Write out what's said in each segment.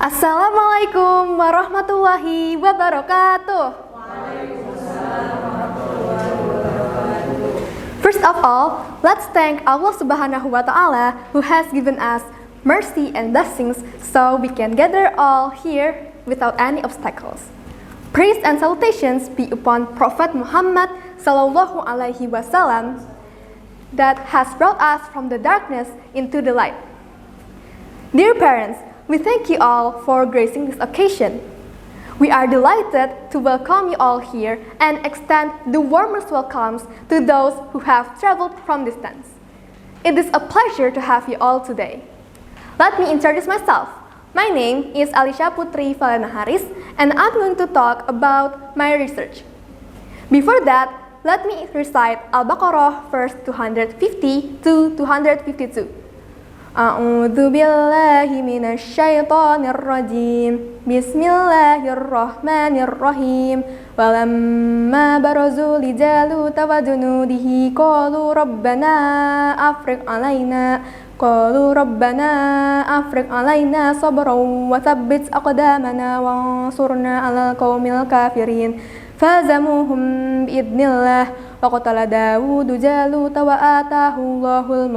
Assalamu'alaikum warahmatullahi wabarakatuh. First of all, let's thank Allah Subhanahu wa ta'ala who has given us mercy and blessings so we can gather all here without any obstacles. Praise and salutations be upon Prophet Muhammad sallallahu alaihi wasallam that has brought us from the darkness into the light. Dear parents, we thank you all for gracing this occasion. We are delighted to welcome you all here and extend the warmest welcomes to those who have traveled from distance. It is a pleasure to have you all today. Let me introduce myself. My name is Alisha Putri Valena and I'm going to talk about my research. Before that, let me recite Al-Baqarah verse 250 to 252. A'udzu billahi minasy syaithanir rajim. Bismillahirrahmaanirrahiim. Walamma barazu li Jalut wa junudihi qalu rabbana afriq alaina sabran wa tsabbit aqdamana wansurna 'alal qaumil kafirin. Fazamuhum biidznillah wa qatala Dawudu Jalut wa atahu Allahul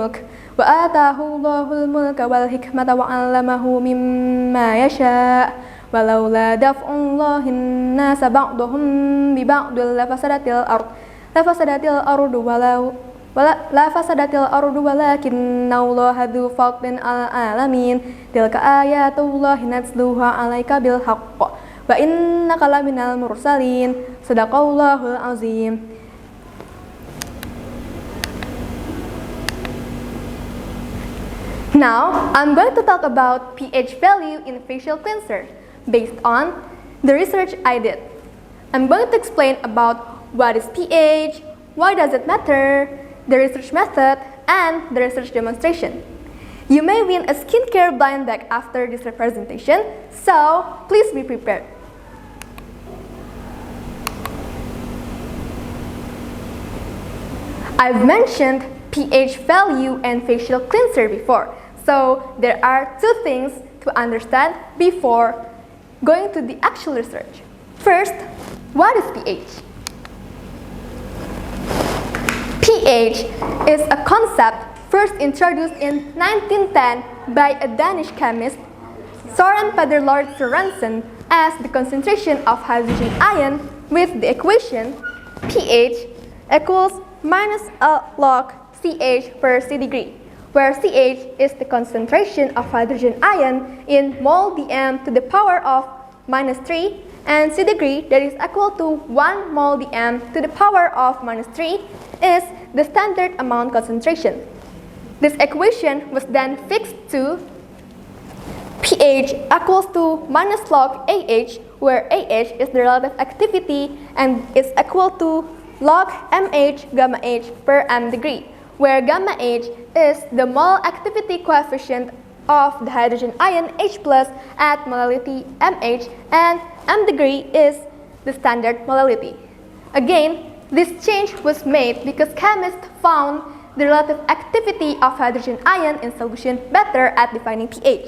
mulk wal hikmata wa 'allamahu mimma yasha' walaula daf'ullahin nasa ba'dahum bi ba'dil lafasadatil ardu walakinna Allaha dzu fadlin 'alal 'alamin tilka ayatullahi natluha 'alaika bil haqq wa innaka laminal mursalin sadaqallahul azim. Now, I'm going to talk about pH value in facial cleanser based on the research I did. I'm going to explain about what is pH, why does it matter, the research method, and the research demonstration. You may win a skincare blind bag after this presentation, so please be prepared. I've mentioned pH value and facial cleanser before. So there are two things to understand before going to the actual research. First, what is pH? pH is a concept first introduced in 1910 by a Danish chemist, Søren Peder Sørensen, as the concentration of hydrogen ion with the equation pH equals minus a log CH per C degree, where CH is the concentration of hydrogen ion in mole dm to the power of minus 3, and C degree, that is equal to 1 mole dm to the power of minus 3, is the standard amount concentration. This equation was then fixed to pH equals to minus log AH, where AH is the relative activity and is equal to log MH gamma H per m degree, where gamma H is the mole activity coefficient of the hydrogen ion H plus at molality MH, and m degree is the standard molality. Again, this change was made because chemists found the relative activity of hydrogen ion in solution better at defining pH.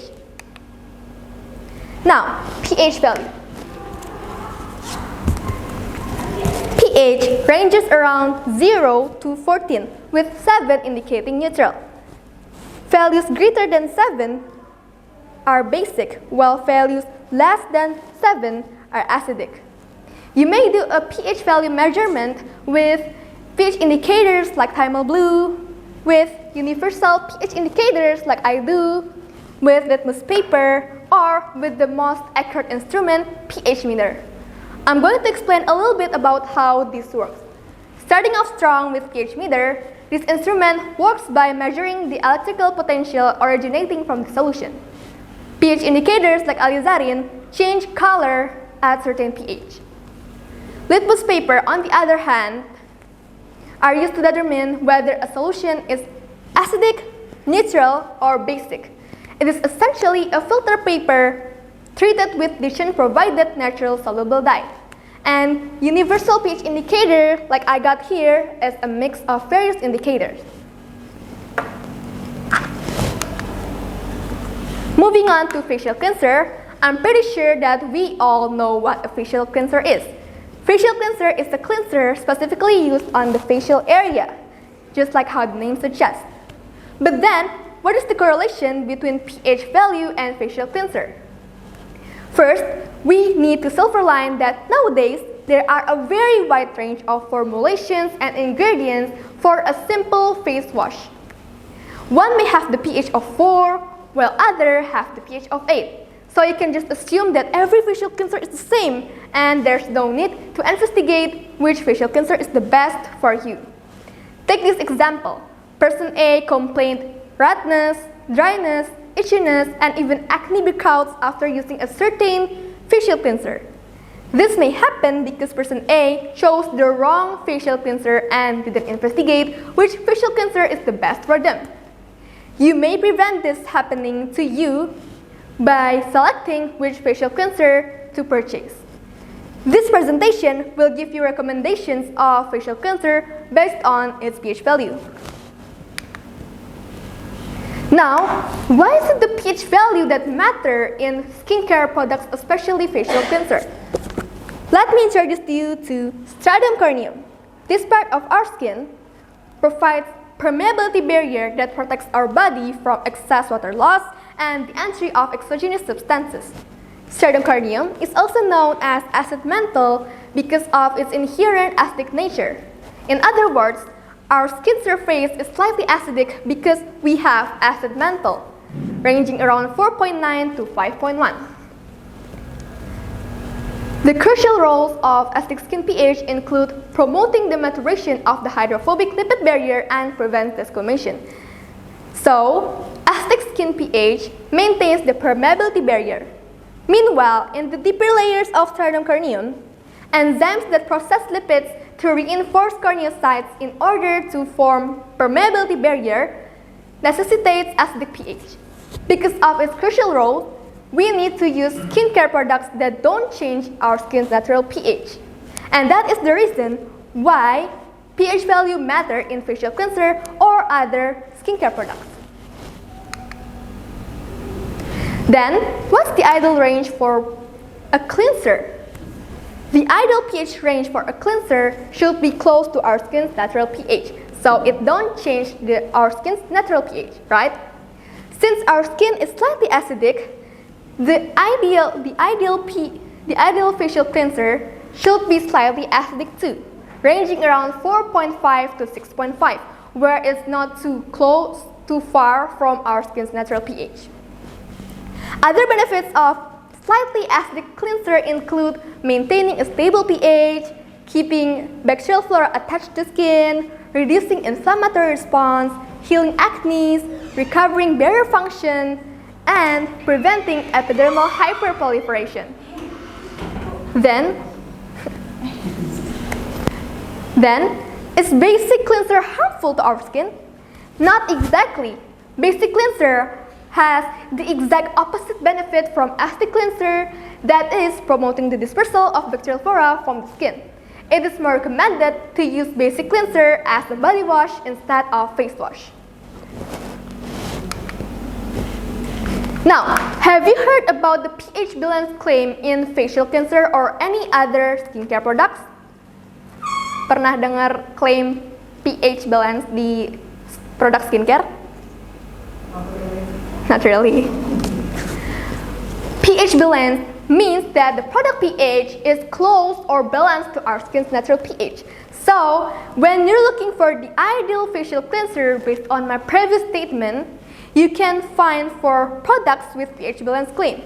Now, pH value. pH ranges around 0 to 14, with 7 indicating neutral. Values greater than 7 are basic, while values less than 7 are acidic. You may do a pH value measurement with pH indicators like thermal blue, with universal pH indicators like I do, with litmus paper, or with the most accurate instrument, pH meter. I'm going to explain a little bit about how this works. Starting off strong with pH meter, this instrument works by measuring the electrical potential originating from the solution. pH indicators like alizarin change color at certain pH. Litmus paper, on the other hand, are used to determine whether a solution is acidic, neutral, or basic. It is essentially a filter paper treated with Dition-provided natural soluble dye. And universal pH indicator, like I got here, is a mix of various indicators. Moving on to facial cleanser, I'm pretty sure that we all know what a facial cleanser is. Facial cleanser is a cleanser specifically used on the facial area, just like how the name suggests. But then, what is the correlation between pH value and facial cleanser? First, we need to silverline that nowadays, there are a very wide range of formulations and ingredients for a simple face wash. One may have the pH of 4, while others have the pH of 8. So you can just assume that every facial cleanser is the same, and there's no need to investigate which facial cleanser is the best for you. Take this example. Person A complained redness, dryness, itchiness, and even acne breakouts after using a certain facial cleanser. This may happen because person A chose the wrong facial cleanser and didn't investigate which facial cleanser is the best for them. You may prevent this happening to you by selecting which facial cleanser to purchase. This presentation will give you recommendations of facial cleanser based on its pH value. Now, why is it the pH value that matter in skincare products, especially facial cleanser? Let me introduce you to stratum corneum. This part of our skin provides permeability barrier that protects our body from excess water loss and the entry of exogenous substances. Stratum corneum is also known as acid mantle because of its inherent acidic nature. In other words, our skin surface is slightly acidic because we have acid mantle, ranging around 4.9 to 5.1. The crucial roles of acidic skin pH include promoting the maturation of the hydrophobic lipid barrier and prevents desquamation. So, acidic skin pH maintains the permeability barrier. Meanwhile, in the deeper layers of stratum corneum, enzymes that process lipids to reinforce corneocytes in order to form permeability barrier necessitates acidic pH. Because of its crucial role, we need to use skincare products that don't change our skin's natural pH. And that is the reason why pH value matter in facial cleanser or other skincare products. Then, what's the ideal range for a cleanser? The ideal pH range for a cleanser should be close to our skin's natural pH, so it don't change our skin's natural pH, right? Since our skin is slightly acidic, the ideal facial cleanser should be slightly acidic too, ranging around 4.5 to 6.5, where it's not too far from our skin's natural pH. Other benefits of slightly acidic cleanser include maintaining a stable pH, keeping bacterial flora attached to skin, reducing inflammatory response, healing acne, recovering barrier function, and preventing epidermal hyperproliferation. Then, is basic cleanser harmful to our skin? Not exactly. Basic cleanser has the exact opposite benefit from acidic cleanser, that is promoting the dispersal of bacterial flora from the skin. It is more recommended to use basic cleanser as a body wash instead of face wash. Now, have you heard about the pH balance claim in facial cleanser or any other skincare products? Pernah dengar klaim pH balance di produk skincare? Not really. pH balance means that the product pH is close or balanced to our skin's natural pH. So, when you're looking for the ideal facial cleanser based on my previous statement, you can find for products with pH balance claim.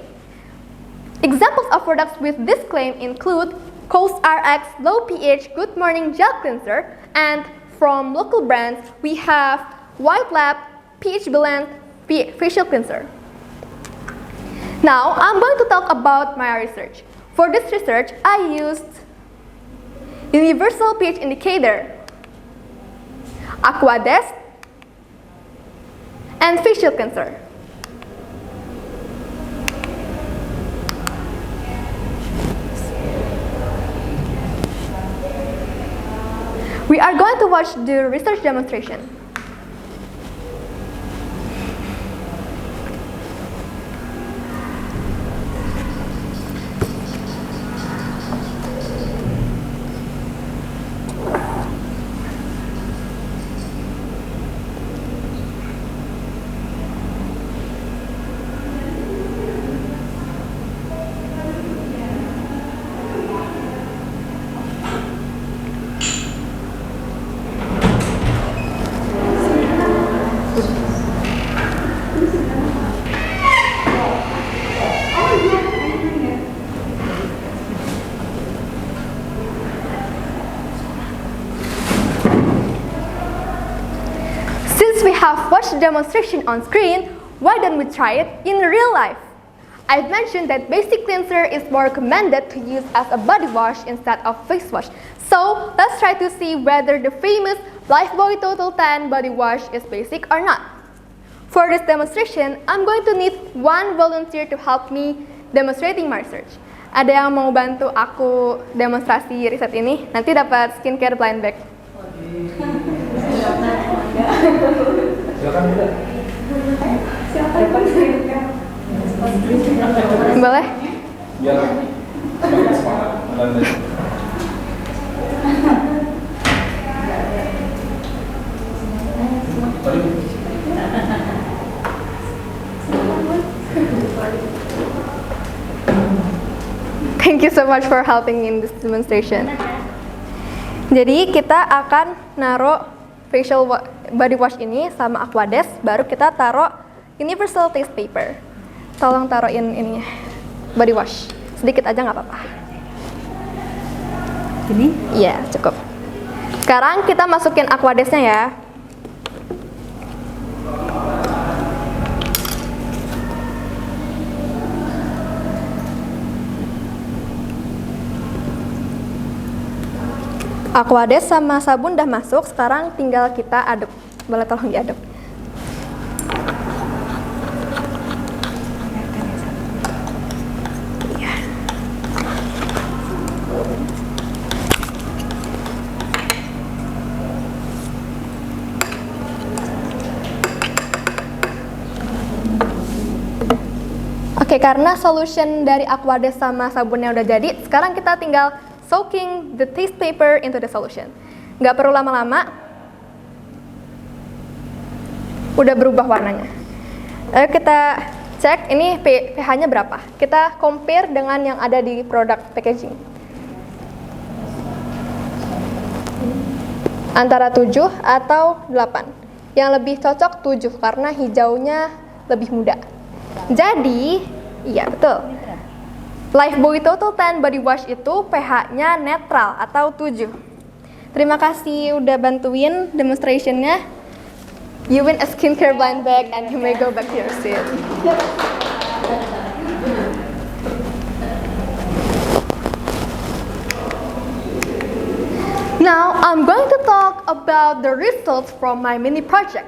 Examples of products with this claim include COSRX Low pH Good Morning Gel Cleanser, and from local brands, we have White Lab pH balance facial cleanser. Now, I'm going to talk about my research. For this research, I used Universal pH Indicator, Aquadest, and facial cleanser. We are going to watch the research demonstration. watch the demonstration on screen, why don't we try it in real life? I've mentioned that basic cleanser is more recommended to use as a body wash instead of face wash. So let's try to see whether the famous Lifebuoy Total Tan body wash is basic or not. For this demonstration, I'm going to need one volunteer to help me demonstrating my research. Ada yang mau bantu aku demonstrasi riset ini? Nanti dapat skincare blind bag. Boleh? Thank you so much for helping in this demonstration. Jadi kita akan naruh facial body wash ini sama Aquades, baru kita taruh universal taste paper. Tolong taruhin ininya, body wash. Sedikit aja nggak apa-apa. Ini? Iya, cukup. Sekarang kita masukin Aquadesnya ya. Aquades sama sabun udah masuk, sekarang tinggal kita aduk. Boleh tolong diaduk. Oke, karena solution dari Aquades sama sabunnya udah jadi, sekarang kita tinggal soaking the taste paper into the solution. Nggak perlu lama-lama, udah berubah warnanya. Ayo kita cek ini pH-nya berapa. Kita compare dengan yang ada di produk packaging. Antara 7 atau 8. Yang lebih cocok 7 karena hijaunya lebih muda. Jadi, iya betul. Lifebuoy Total Tan Body Wash itu pH-nya netral atau 7. Terima kasih udah bantuin demonstrationnya. You win a skincare blind bag and you may go back to your seat. Now, I'm going to talk about the results from my mini project.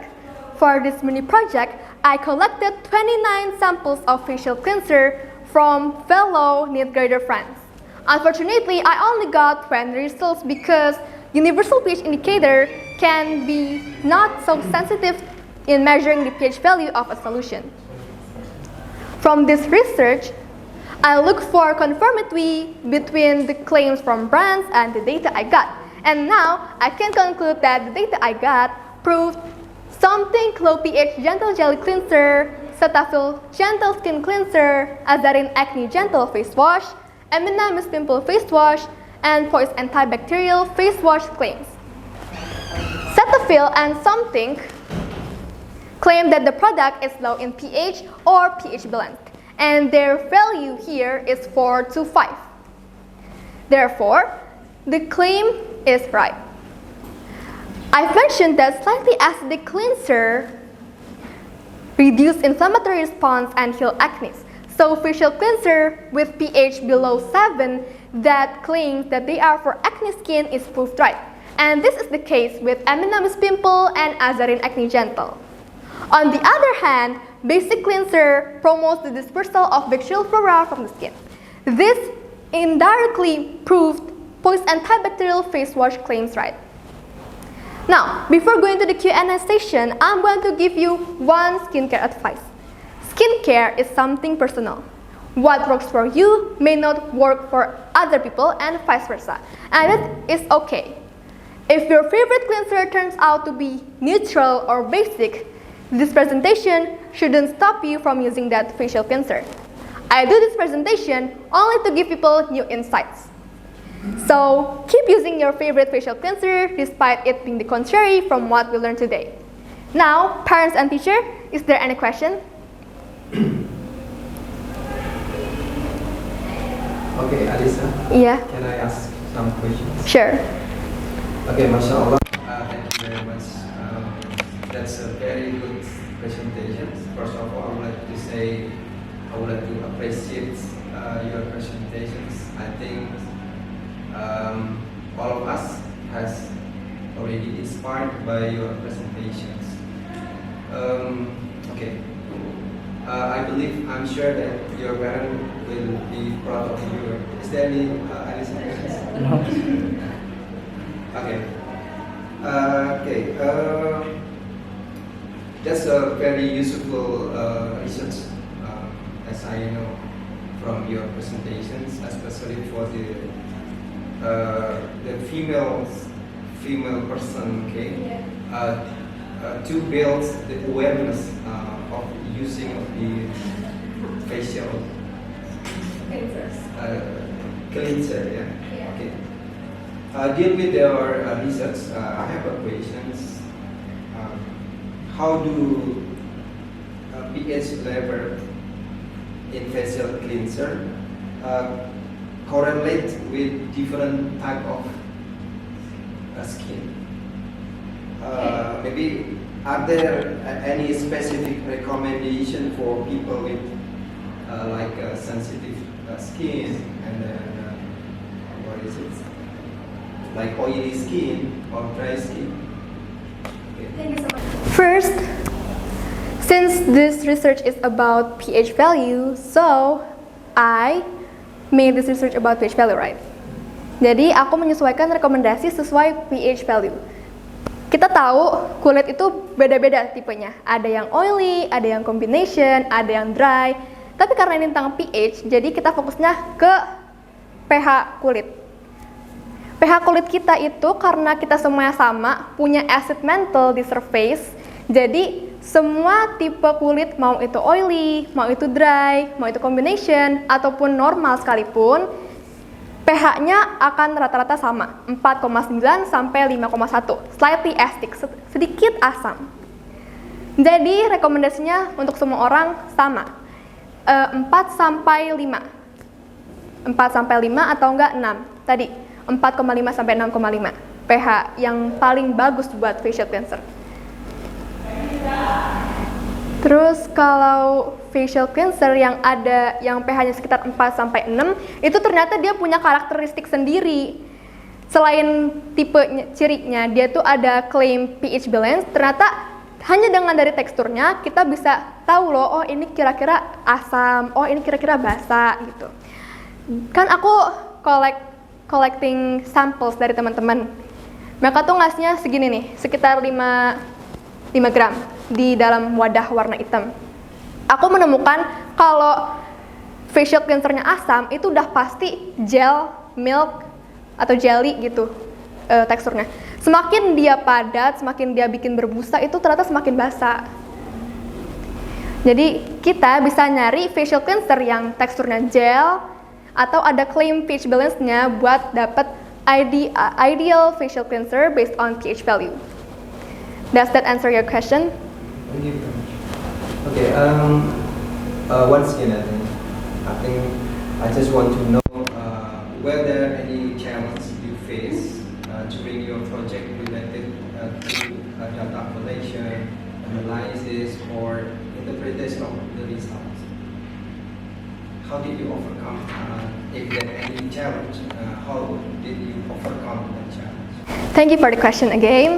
For this mini project, I collected 29 samples of facial cleanser from fellow ninth grader friends. Unfortunately, I only got 20 results because universal pH indicator can be not so sensitive in measuring the pH value of a solution. From this research, I look for conformity between the claims from brands and the data I got. And now, I can conclude that the data I got proved something low pH gentle jelly cleanser, Cetaphil Gentle Skin Cleanser, Azarin Acne Gentle Face Wash, Emina Miss Pimple Face Wash, and Poise Antibacterial Face Wash claims. Cetaphil and Something claim that the product is low in pH or pH balanced, and their value here is 4 to 5. Therefore, the claim is right. I've mentioned that slightly acidic cleanser reduce inflammatory response and heal acne. So facial cleanser with pH below 7 that claims that they are for acne skin is proved right. And this is the case with Eminamis Pimple and Azarin Acne Gentle. On the other hand, basic cleanser promotes the dispersal of bacterial flora from the skin. This indirectly proved Poise Antibacterial Face Wash claims right. Now, before going to the Q&A session, I'm going to give you one skincare advice. Skincare is something personal. What works for you may not work for other people and vice versa. And that is okay. If your favorite cleanser turns out to be neutral or basic, this presentation shouldn't stop you from using that facial cleanser. I do this presentation only to give people new insights. So, keep using your favorite facial cleanser despite it being the contrary from what we learned today. Now, parents and teacher, is there any question? Okay, Alisha. Yeah. Can I ask some questions? Sure. Okay, Masya Allah. Thank you very much that's a very good presentation. First of all, I would like to say I would like to appreciate your presentations. I think all of us has already inspired by your presentations. Okay. I'm sure that your parents will be proud of you. Is there any Alisha? No. Okay. That's a very useful research, as I know from your presentations, especially for the female person. Okay. Yeah. To build the awareness of using of the facial cleanser, yeah? Yeah. Okay. Deal with your research. I have a questions. How do pH level in facial cleanser correlate with different type of skin? Maybe are there any specific recommendation for people with like sensitive skin and what is it, like oily skin or dry skin? Okay. Thank you so much. First, since this research is about pH value, so I made this research about pH value, right? Jadi aku menyesuaikan rekomendasi sesuai pH value. Kita tahu kulit itu beda-beda tipenya. Ada yang oily, ada yang combination, ada yang dry. Tapi karena ini tentang pH, jadi kita fokusnya ke pH kulit. pH kulit kita itu karena kita semuanya sama, punya acid mantle di surface. Jadi semua tipe kulit, mau itu oily, mau itu dry, mau itu combination, ataupun normal sekalipun, pH-nya akan rata-rata sama, 4,9 sampai 5,1, slightly acidic, sedikit asam. Jadi rekomendasinya untuk semua orang sama, 4 sampai 5, 4 sampai 5 atau enggak 6, tadi 4,5 sampai 6,5, pH yang paling bagus buat facial cleanser. Terus kalau facial cleanser yang ada yang pH-nya sekitar 4 sampai 6, itu ternyata dia punya karakteristik sendiri. Selain tipe cirinya, dia tuh ada claim pH balance. Ternyata hanya dengan dari teksturnya kita bisa tahu loh, oh ini kira-kira asam, oh ini kira-kira basa gitu. Kan aku collecting samples dari teman-teman. Mereka tuh ngasihnya segini nih, sekitar 5 gram di dalam wadah warna hitam. Aku menemukan kalau facial cleansernya asam itu udah pasti gel, milk, atau jelly gitu teksturnya. Semakin dia padat, semakin dia bikin berbusa, itu ternyata semakin basah. Jadi kita bisa nyari facial cleanser yang teksturnya gel atau ada claim pH balance-nya buat dapat ideal facial cleanser based on pH value. Does that answer your question? Thank you very much. Okay, once again, I think I just want to know whether any challenge you face during your project related to data collection, analysis, or interpretation of the results. How did you overcome? If there any challenge, how did you overcome that challenge? Thank you for the question again.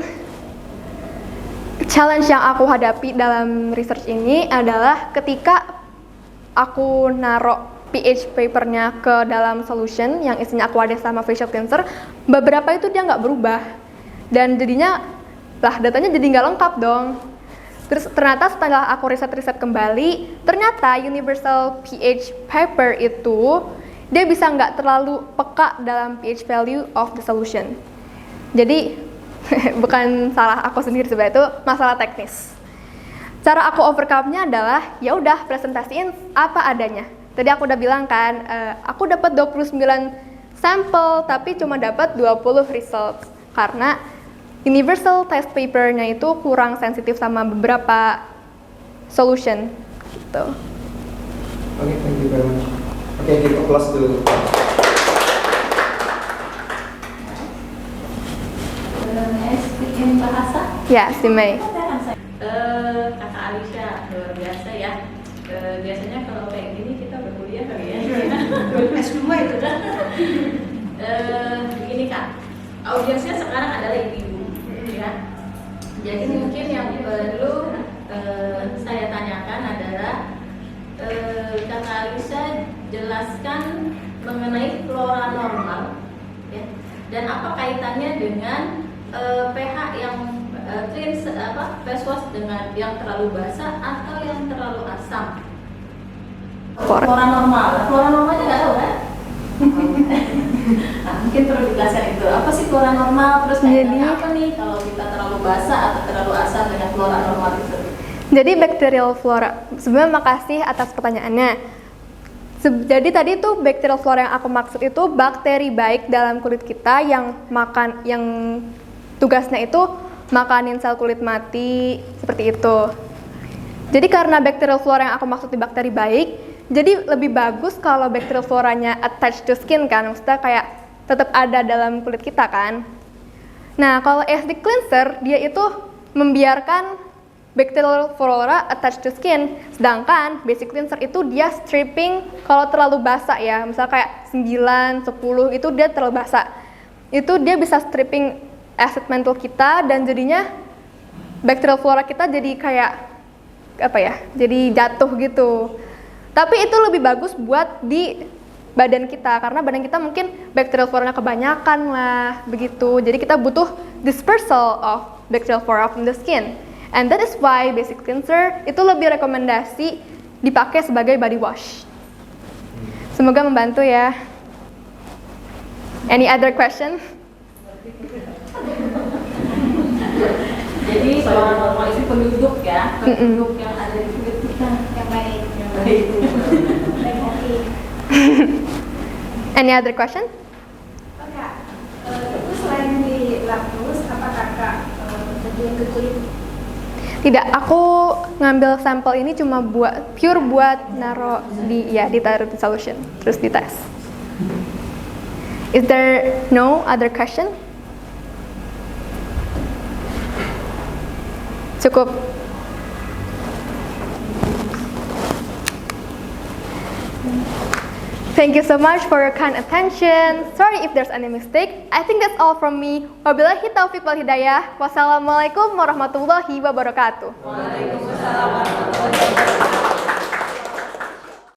Challenge yang aku hadapi dalam research ini adalah ketika aku naruh pH papernya ke dalam solution yang isinya aqua sama facial cleanser, beberapa itu dia nggak berubah dan jadinya lah datanya jadi nggak lengkap dong. Terus ternyata setelah aku riset kembali, ternyata universal pH paper itu dia bisa nggak terlalu peka dalam pH value of the solution. Jadi bukan salah aku sendiri sebenarnya, itu masalah teknis. Cara aku overcome-nya adalah ya udah presentasiin apa adanya. Tadi aku udah bilang kan, aku dapat 29 sampel tapi cuma dapat 20 results karena universal test paper-nya itu kurang sensitif sama beberapa solution gitu. Okay, thank you very much. Okay, give applause to Bikin bahasa? Ya, si Mei. Silakan saya. Kakak Alisha, luar biasa ya. Biasanya kalau kayak gini kita berkuliah kali ya. S2 itu kan. Begini Kak, audiensnya sekarang adalah ibu-ibu ya. Jadi mungkin yang perlu saya tanyakan adalah Kakak Alisha jelaskan mengenai flora normal ya. Dan apa kaitannya dengan pH yang cleanse face wash dengan yang terlalu basah atau yang terlalu asam? Flora normal nggak tahu kan? Nah, mungkin perlu dijelaskan itu. Apa sih flora normal? Terus kaitannya apa nih kalau kita terlalu basah atau terlalu asam dengan flora normal itu? Jadi bacterial flora. Sebelumnya makasih atas pertanyaannya. Jadi tadi tuh bacterial flora yang aku maksud itu bakteri baik dalam kulit kita yang tugasnya itu makanin sel kulit mati seperti itu. Jadi karena bacterial flora yang aku maksud di bakteri baik, jadi lebih bagus kalau bacterial floranya attached to skin kan, maksudnya kayak tetap ada dalam kulit kita kan. Nah kalau ethnic cleanser dia itu membiarkan bacterial flora attached to skin, sedangkan basic cleanser itu dia stripping kalau terlalu basah ya, misalnya kayak 9, 10 itu dia terlalu basah. Itu dia bisa stripping acid mantle kita dan jadinya bacterial flora kita jadi kayak apa ya? Jadi jatuh gitu. Tapi itu lebih bagus buat di badan kita karena badan kita mungkin bacterial floranya kebanyakan lah begitu. Jadi kita butuh dispersal of bacterial flora from the skin. And that is why basic cleanser itu lebih rekomendasi dipakai sebagai body wash. Semoga membantu ya. Any other question? Jadi flora normal itu penduduk ya, penduduk yang ada di kulit kita yang baik. Any other question? Kak, itu selain di lapus, apa kakak terjun ke kulit? Tidak, aku ngambil sampel ini cuma pure buat naro ditaruh di solution, terus dites. Is there no other question? Cukup. Thank you so much for your kind attention. Sorry if there's any mistake. I think that's all from me. Wabillahi taufiq wal hidayah. Wassalamualaikum warahmatullahi wabarakatuh. Waalaikumsalam warahmatullahi wabarakatuh.